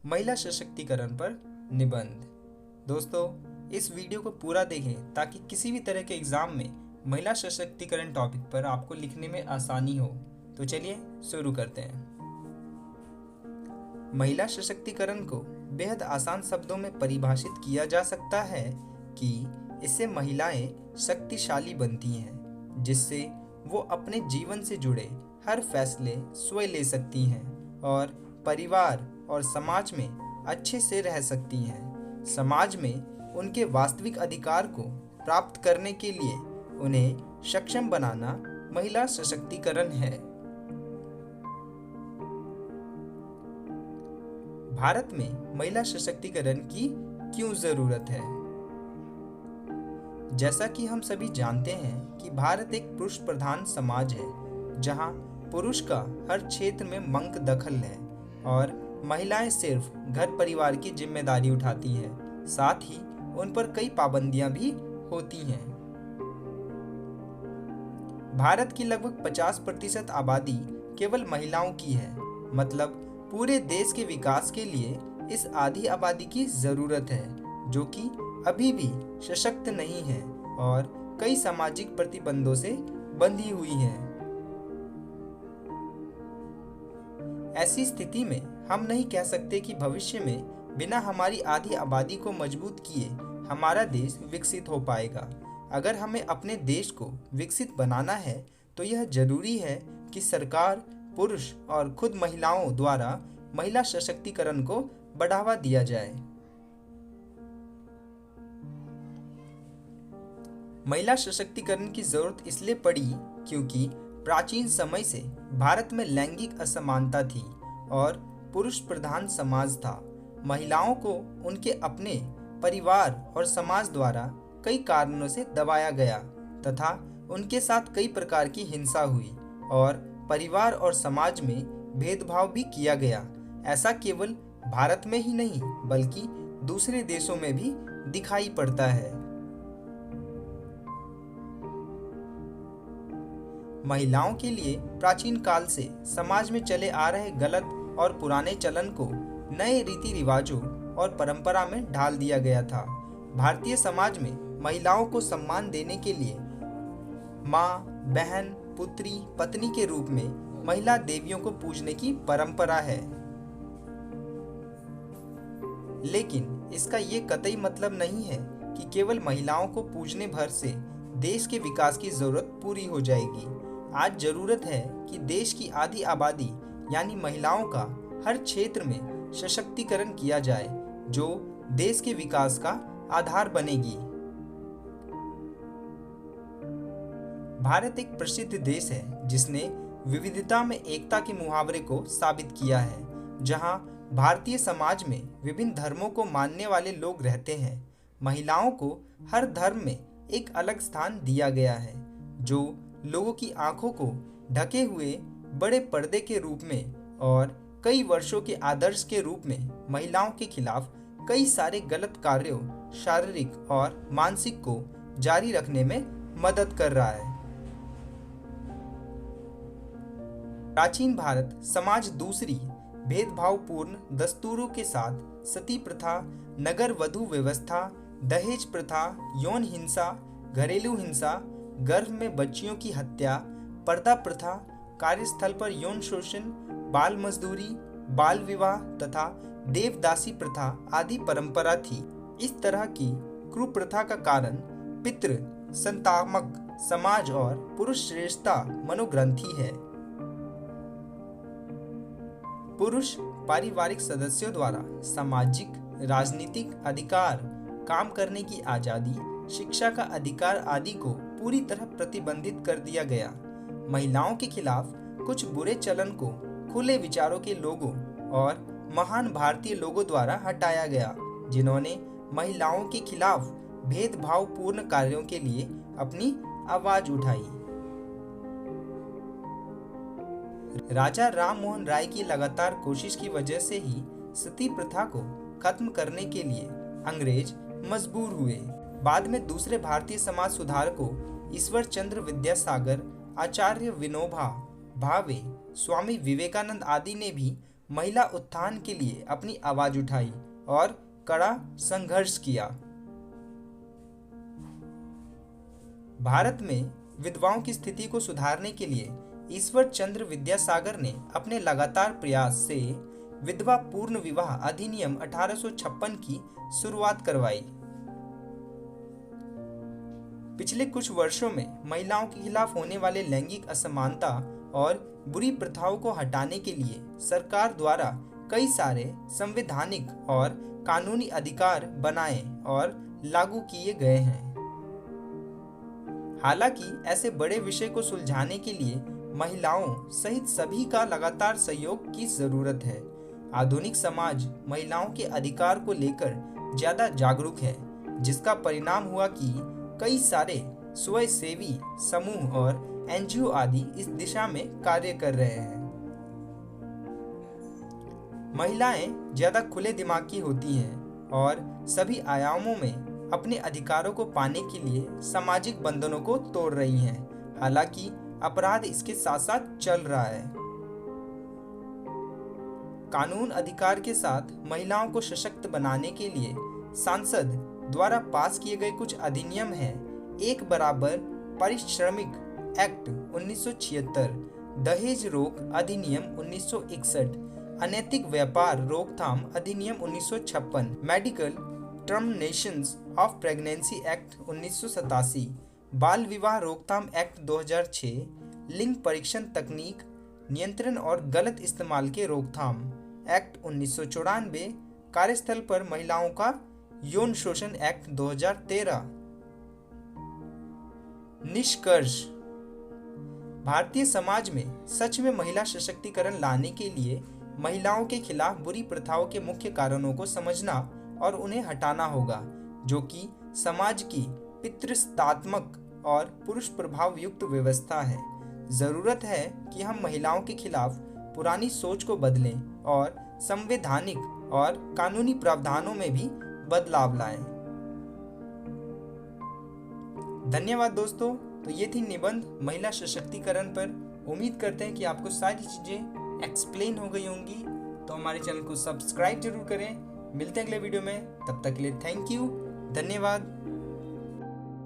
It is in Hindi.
महिला सशक्तिकरण पर निबंध। दोस्तों, इस वीडियो को पूरा देखें ताकि किसी भी तरह के एग्जाम में महिला सशक्तिकरण टॉपिक पर आपको लिखने में आसानी हो। तो चलिए शुरू करते हैं। महिला सशक्तिकरण को बेहद आसान शब्दों में परिभाषित किया जा सकता है कि इससे महिलाएं शक्तिशाली बनती हैं, जिससे वो अपने जीवन से जुड़े हर फैसले स्वयं ले सकती हैं और परिवार और समाज में अच्छे से रह सकती हैं। समाज में उनके वास्तविक अधिकार को प्राप्त करने के लिए उन्हें सक्षम बनाना महिला सशक्तिकरण है। भारत में महिला सशक्तिकरण की क्यों जरूरत है? जैसा कि हम सभी जानते हैं कि भारत एक पुरुष प्रधान समाज है, जहां पुरुष का हर क्षेत्र में मंक दखल है और महिलाएं सिर्फ घर परिवार की जिम्मेदारी उठाती हैं। साथ ही उन पर कई पाबंदियां भी होती हैं। भारत की लगभग 50% आबादी केवल महिलाओं की है, मतलब पूरे देश के विकास के लिए इस आधी आबादी की जरूरत है, जो कि अभी भी सशक्त नहीं है और कई सामाजिक प्रतिबंधों से बंधी हुई है। ऐसी स्थिति में हम नहीं कह सकते कि भविष्य में बिना हमारी आधी आबादी को मजबूत किए हमारा देश विकसित हो पाएगा। अगर हमें अपने देश को विकसित बनाना है तो यह जरूरी है कि सरकार, पुरुष और खुद महिलाओं द्वारा महिला सशक्तिकरण को बढ़ावा दिया जाए। महिला सशक्तिकरण की जरूरत इसलिए पड़ी क्योंकि प्राचीन समय से भारत में लैंगिक असमानता थी और पुरुष प्रधान समाज था। महिलाओं को उनके अपने परिवार और समाज द्वारा कई कारणों से दबाया गया तथा उनके साथ कई प्रकार की हिंसा हुई और परिवार और समाज में भेदभाव भी किया गया। ऐसा केवल भारत में ही नहीं बल्कि दूसरे देशों में भी दिखाई पड़ता है। महिलाओं के लिए प्राचीन काल से समाज में चले आ रहे गलत और पुराने चलन को नए रीति रिवाजों और परंपरा में ढाल दिया गया था। भारतीय समाज में महिलाओं को सम्मान देने के लिए माँ, बहन, पुत्री, पत्नी के रूप में महिला देवियों को पूजने की परंपरा है। लेकिन इसका ये कतई मतलब नहीं है कि केवल महिलाओं को पूजने भर से देश के विकास की जरूरत पूरी हो जाएगी। आज जरूरत है कि देश की आधी आबादी यानी महिलाओं का हर क्षेत्र में सशक्तिकरण किया जाए, जो देश के विकास का आधार बनेगी। भारत एक प्रसिद्ध देश है जिसने विविधता में एकता के मुहावरे को साबित किया है। जहां भारतीय समाज में विभिन्न धर्मों को मानने वाले लोग रहते हैं, महिलाओं को हर धर्म में एक अलग स्थान दिया गया है, जो लोगों की आंखों को ढके हुए बड़े पर्दे के रूप में और कई वर्षों के आदर्श के रूप में महिलाओं के खिलाफ कई सारे गलत कार्यों, शारीरिक और मानसिक को जारी रखने में मदद कर रहा है। प्राचीन भारत समाज दूसरी भेदभावपूर्ण दस्तूरों के साथ सती प्रथा, नगर वधू व्यवस्था, दहेज प्रथा, यौन हिंसा, घरेलू हिंसा, गर्भ में बच्चियों की हत्या, पर्दा प्रथा, कार्यस्थल पर यौन शोषण, बाल मजदूरी, बाल विवाह तथा देवदासी प्रथा आदि परंपरा थी। इस तरह की कुप्रथा का कारण पितृ संतामक समाज और पुरुष श्रेष्ठता मनोग्रंथि है। पुरुष पारिवारिक सदस्यों द्वारा सामाजिक, राजनीतिक अधिकार, काम करने की आजादी, शिक्षा का अधिकार आदि को पूरी तरह प्रतिबंधित कर दिया गया। महिलाओं के खिलाफ कुछ बुरे चलन को खुले विचारों के लोगों और महान भारतीय लोगों द्वारा हटाया गया, जिन्होंने महिलाओं के खिलाफ भेदभावपूर्ण कार्यों के लिए अपनी आवाज उठाई। राजा राम मोहन राय की लगातार कोशिश की वजह से ही सती प्रथा को खत्म करने के लिए अंग्रेज मजबूर हुए। बाद में दूसरे भारतीय समाज सुधारकों ईश्वर चंद्र विद्यासागर, आचार्य विनोबा भावे, स्वामी विवेकानंद आदि ने भी महिला उत्थान के लिए अपनी आवाज उठाई और कड़ा संघर्ष किया। भारत में विधवाओं की स्थिति को सुधारने के लिए ईश्वर चंद्र विद्यासागर ने अपने लगातार प्रयास से विधवा पूर्ण विवाह अधिनियम 1856 की शुरुआत करवाई। पिछले कुछ वर्षों में महिलाओं के खिलाफ होने वाले लैंगिक असमानता और बुरी प्रथाओं को हटाने के लिए सरकार द्वारा कई सारे संवैधानिक और कानूनी अधिकार बनाए और लागू किए गए हैं। हालांकि ऐसे बड़े विषय को सुलझाने के लिए महिलाओं सहित सभी का लगातार सहयोग की जरूरत है। आधुनिक समाज महिलाओं के अधिकार को लेकर ज्यादा जागरूक है, जिसका परिणाम हुआ कि कई सारे स्वयंसेवी समूह और एनजीओ आदि इस दिशा में कार्य कर रहे हैं। महिलाएं ज्यादा खुले दिमाग की होती हैं और सभी आयामों में अपने अधिकारों को पाने के लिए सामाजिक बंधनों को तोड़ रही हैं। हालांकि अपराध इसके साथ साथ चल रहा है। कानून अधिकार के साथ महिलाओं को सशक्त बनाने के लिए सांसद द्वारा पास किए गए कुछ अधिनियम हैं। एक बराबर पारिश्रमिक एक्ट 1976, दहेज रोक अधिनियम 1961, अनैतिक व्यापार रोकथाम अधिनियम 1956, medical terminations of pregnancy act 1987, बाल विवाह रोकथाम एक्ट 2006, लिंग परीक्षण तकनीक नियंत्रण और गलत इस्तेमाल के रोकथाम एक्ट 1994, कार्यस्थल पर महिलाओं का यौन शोषण एक्ट 2013। निष्कर्ष, भारतीय समाज में सच में महिला सशक्तिकरण लाने के लिए महिलाओं के खिलाफ बुरी प्रथाओं के मुख्य कारणों को समझना और उन्हें हटाना होगा, जो कि समाज की पितृसत्तात्मक और पुरुष प्रभाव युक्त व्यवस्था है। जरूरत है कि हम महिलाओं के खिलाफ पुरानी सोच को बदलें और संवैधानिक और कानूनी प्रावधानों में भी बदलाव लाएं। धन्यवाद दोस्तों। तो ये थी निबंध महिला सशक्तिकरण पर। उम्मीद करते हैं कि आपको सारी चीजें एक्सप्लेन हो गई होंगी। तो हमारे चैनल को सब्सक्राइब जरूर करें। मिलते हैं अगले वीडियो में, तब तक के लिए थैंक यू, धन्यवाद।